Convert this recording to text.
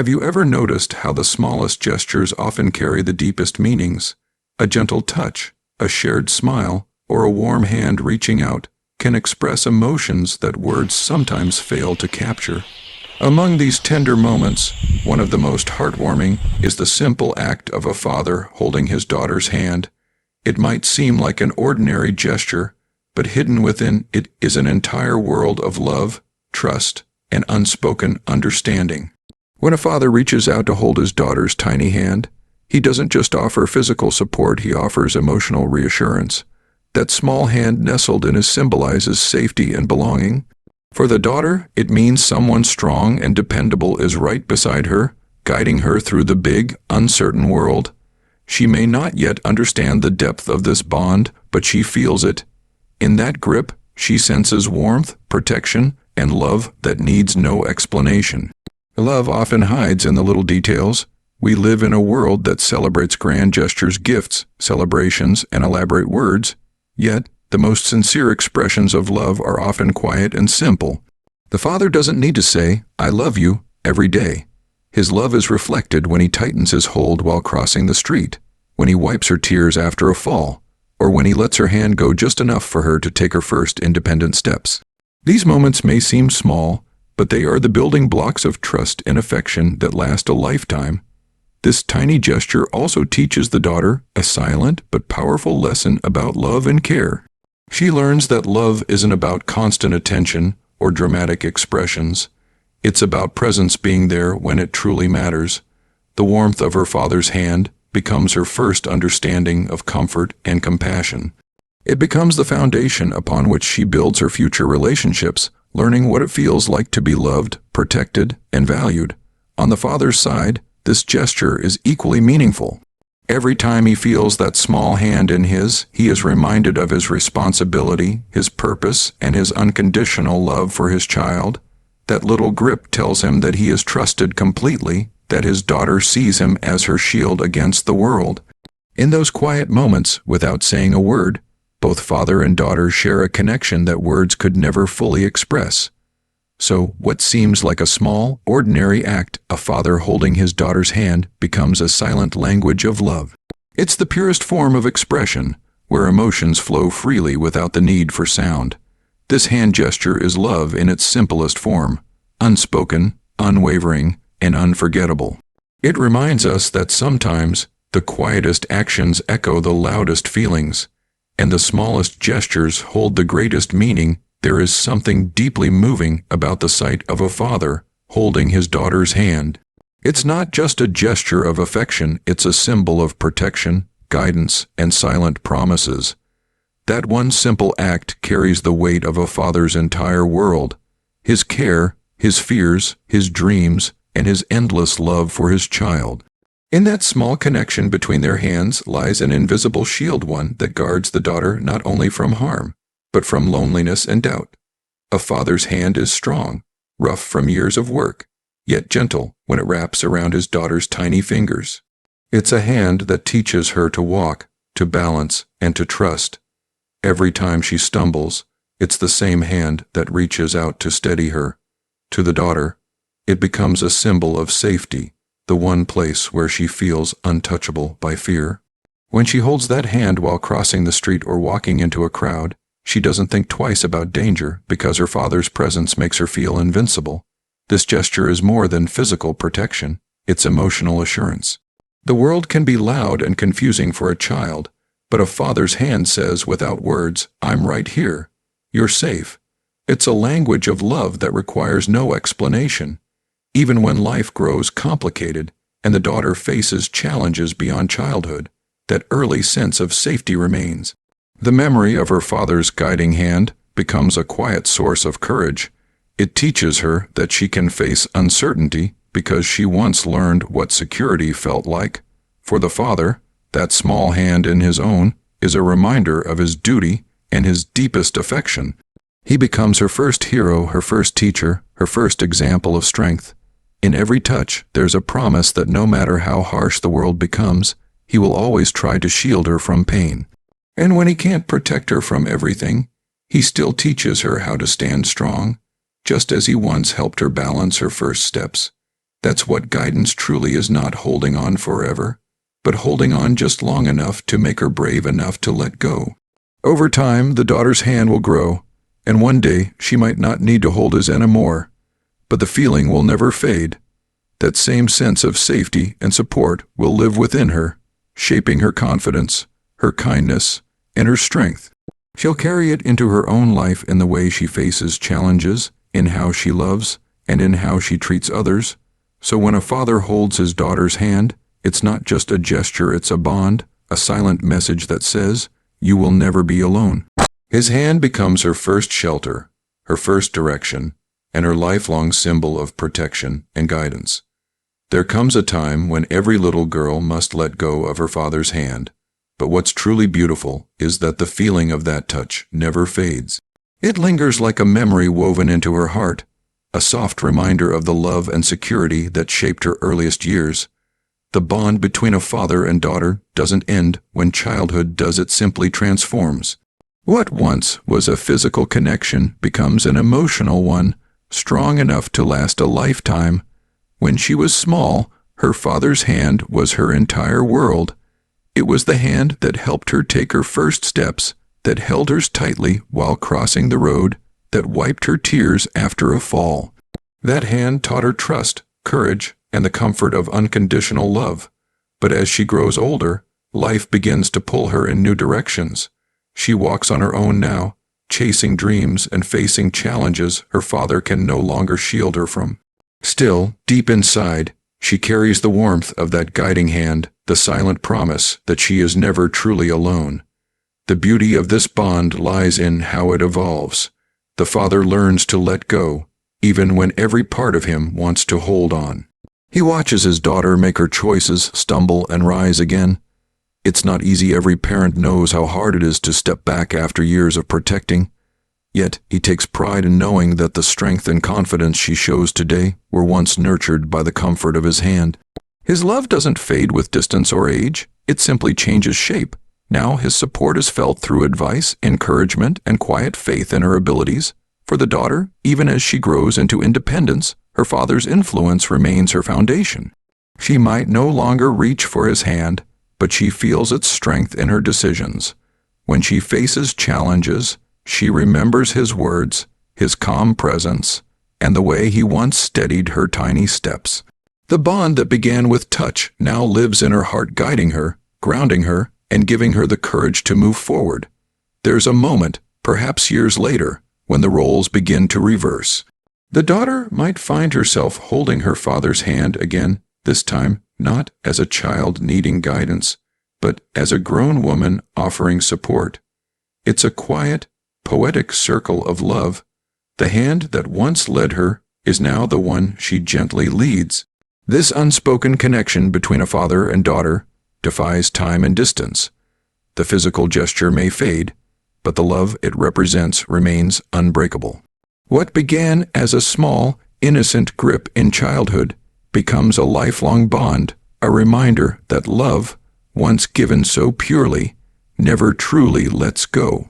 Have you ever noticed how the smallest gestures often carry the deepest meanings? A gentle touch, a shared smile, or a warm hand reaching out can express emotions that words sometimes fail to capture. Among these tender moments, one of the most heartwarming is the simple act of a father holding his daughter's hand. It might seem like an ordinary gesture, but hidden within it is an entire world of love, trust, and unspoken understanding. When a father reaches out to hold his daughter's tiny hand, he doesn't just offer physical support, he offers emotional reassurance. That small hand nestled in his symbolizes safety and belonging. For the daughter, it means someone strong and dependable is right beside her, guiding her through the big, uncertain world. She may not yet understand the depth of this bond, but she feels it. In that grip, she senses warmth, protection, and love that needs no explanation. Love often hides in the little details. We live in a world that celebrates grand gestures, gifts, celebrations, and elaborate words. Yet, the most sincere expressions of love are often quiet and simple. The father doesn't need to say, "I love you," every day. His love is reflected when he tightens his hold while crossing the street, when he wipes her tears after a fall, or when he lets her hand go just enough for her to take her first independent steps. These moments may seem small, but they are the building blocks of trust and affection that last a lifetime. This tiny gesture also teaches the daughter a silent but powerful lesson about love and care. She learns that love isn't about constant attention or dramatic expressions. It's about presence, being there when it truly matters. The warmth of her father's hand becomes her first understanding of comfort and compassion. It becomes the foundation upon which she builds her future relationships, learning what it feels like to be loved, protected, and valued. On the father's side, this gesture is equally meaningful. Every time he feels that small hand in his, he is reminded of his responsibility, his purpose, and his unconditional love for his child. That little grip tells him that he is trusted completely, that his daughter sees him as her shield against the world. In those quiet moments, without saying a word, both father and daughter share a connection that words could never fully express. So, what seems like a small, ordinary act, a father holding his daughter's hand, becomes a silent language of love. It's the purest form of expression, where emotions flow freely without the need for sound. This hand gesture is love in its simplest form, unspoken, unwavering, and unforgettable. It reminds us that sometimes the quietest actions echo the loudest feelings, and the smallest gestures hold the greatest meaning. There is something deeply moving about the sight of a father holding his daughter's hand. It's not just a gesture of affection, it's a symbol of protection, guidance, and silent promises. That one simple act carries the weight of a father's entire world, his care, his fears, his dreams, and his endless love for his child. In that small connection between their hands lies an invisible shield, one that guards the daughter not only from harm, but from loneliness and doubt. A father's hand is strong, rough from years of work, yet gentle when it wraps around his daughter's tiny fingers. It's a hand that teaches her to walk, to balance, and to trust. Every time she stumbles, it's the same hand that reaches out to steady her. To the daughter, it becomes a symbol of safety, the one place where she feels untouchable by fear. When she holds that hand while crossing the street or walking into a crowd, she doesn't think twice about danger because her father's presence makes her feel invincible. This gesture is more than physical protection, it's emotional assurance. The world can be loud and confusing for a child, but a father's hand says without words, "I'm right here. You're safe." It's a language of love that requires no explanation. Even when life grows complicated and the daughter faces challenges beyond childhood, that early sense of safety remains. The memory of her father's guiding hand becomes a quiet source of courage. It teaches her that she can face uncertainty because she once learned what security felt like. For the father, that small hand in his own is a reminder of his duty and his deepest affection. He becomes her first hero, her first teacher, her first example of strength. In every touch, there's a promise that no matter how harsh the world becomes, he will always try to shield her from pain. And when he can't protect her from everything, he still teaches her how to stand strong, just as he once helped her balance her first steps. That's what guidance truly is, not holding on forever, but holding on just long enough to make her brave enough to let go. Over time, the daughter's hand will grow, and one day she might not need to hold his anymore, but the feeling will never fade. That same sense of safety and support will live within her, shaping her confidence, her kindness, and her strength. She'll carry it into her own life in the way she faces challenges, in how she loves, and in how she treats others. So when a father holds his daughter's hand, it's not just a gesture, it's a bond, a silent message that says, "You will never be alone." His hand becomes her first shelter, her first direction, and her lifelong symbol of protection and guidance. There comes a time when every little girl must let go of her father's hand, but what's truly beautiful is that the feeling of that touch never fades. It lingers like a memory woven into her heart, a soft reminder of the love and security that shaped her earliest years. The bond between a father and daughter doesn't end when childhood does, it simply transforms. What once was a physical connection becomes an emotional one, strong enough to last a lifetime. When she was small, her father's hand was her entire world. It was the hand that helped her take her first steps, that held her tightly while crossing the road, that wiped her tears after a fall. That hand taught her trust, courage, and the comfort of unconditional love. But as she grows older, life begins to pull her in new directions. She walks on her own now, chasing dreams and facing challenges her father can no longer shield her from. Still, deep inside, she carries the warmth of that guiding hand, the silent promise that she is never truly alone. The beauty of this bond lies in how it evolves. The father learns to let go, even when every part of him wants to hold on. He watches his daughter make her choices, stumble, and rise again. It's not easy. Every parent knows how hard it is to step back after years of protecting. Yet he takes pride in knowing that the strength and confidence she shows today were once nurtured by the comfort of his hand. His love doesn't fade with distance or age, it simply changes shape. Now his support is felt through advice, encouragement, and quiet faith in her abilities. For the daughter, even as she grows into independence, her father's influence remains her foundation. She might no longer reach for his hand, but she feels its strength in her decisions. When she faces challenges, she remembers his words, his calm presence, and the way he once steadied her tiny steps. The bond that began with touch now lives in her heart, guiding her, grounding her, and giving her the courage to move forward. There's a moment, perhaps years later, when the roles begin to reverse. The daughter might find herself holding her father's hand again, this time not as a child needing guidance, but as a grown woman offering support. It's a quiet, poetic circle of love. The hand that once led her is now the one she gently leads. This unspoken connection between a father and daughter defies time and distance. The physical gesture may fade, but the love it represents remains unbreakable. What began as a small, innocent grip in childhood becomes a lifelong bond, a reminder that love, once given so purely, never truly lets go.